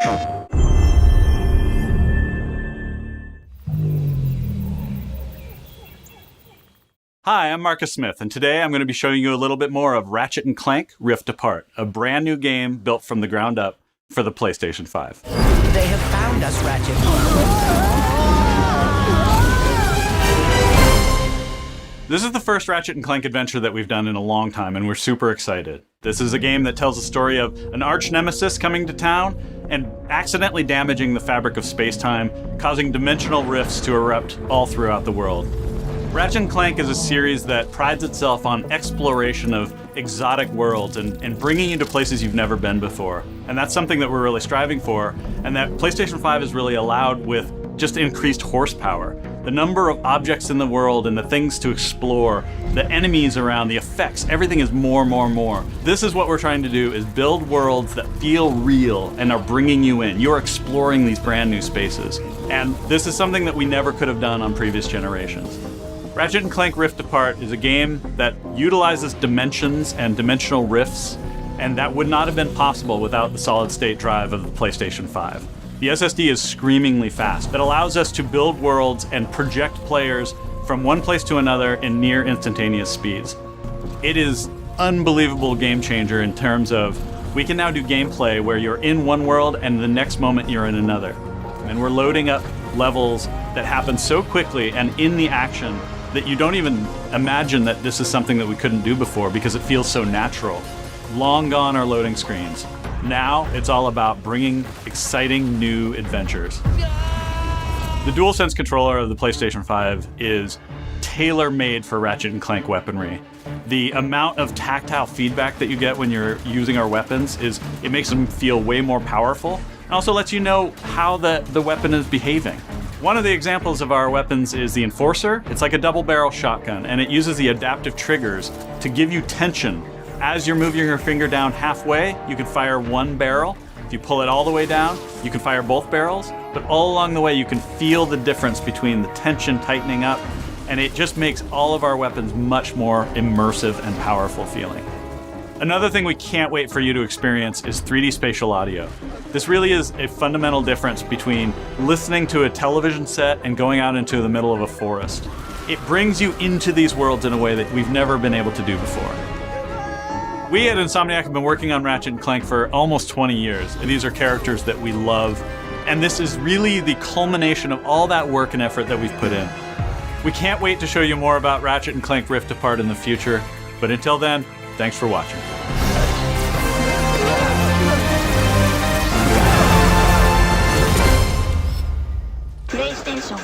Hi, I'm Marcus Smith, and today I'm going to be showing you a little bit more of Ratchet and Clank Rift Apart, a brand new game built from the ground up for the PlayStation 5. They have found us, Ratchet. This is the first Ratchet and Clank adventure that we've done in a long time, and we're super excited. This is a game that tells the story of an arch nemesis coming to town and accidentally damaging the fabric of space-time, causing dimensional rifts to erupt all throughout the world. Ratchet and Clank is a series that prides itself on exploration of exotic worlds and bringing you to places you've never been before. And that's something that we're really striving for, and that PlayStation 5 has really allowed with just increased horsepower. The number of objects in the world and the things to explore, the enemies around, the effects, everything is more. This is what we're trying to do, is build worlds that feel real and are bringing you in. You're exploring these brand new spaces. And this is something that we never could have done on previous generations. Ratchet and Clank Rift Apart is a game that utilizes dimensions and dimensional rifts, and that would not have been possible without the solid-state drive of the PlayStation 5. The SSD is screamingly fast. It allows us to build worlds and project players from one place to another in near instantaneous speeds. It is unbelievable game changer in terms of we can now do gameplay where you're in one world and the next moment you're in another. And we're loading up levels that happen so quickly and in the action that you don't even imagine that this is something that we couldn't do before because it feels so natural. Long gone are loading screens. Now it's all about bringing exciting new adventures. The DualSense controller of the PlayStation 5 is tailor-made for Ratchet and Clank weaponry. The amount of tactile feedback that you get when you're using our weapons it makes them feel way more powerful, and also lets you know how the weapon is behaving. One of the examples of our weapons is the Enforcer. It's like a double-barrel shotgun, and it uses the adaptive triggers to give you tension. As you're moving your finger down halfway, you can fire one barrel. If you pull it all the way down, you can fire both barrels. But all along the way, you can feel the difference between the tension tightening up, and it just makes all of our weapons much more immersive and powerful feeling. Another thing we can't wait for you to experience is 3D spatial audio. This really is a fundamental difference between listening to a television set and going out into the middle of a forest. It brings you into these worlds in a way that we've never been able to do before. We at Insomniac have been working on Ratchet and Clank for almost 20 years. These are characters that we love, and this is really the culmination of all that work and effort that we've put in. We can't wait to show you more about Ratchet and Clank Rift Apart in the future, but until then, thanks for watching. PlayStation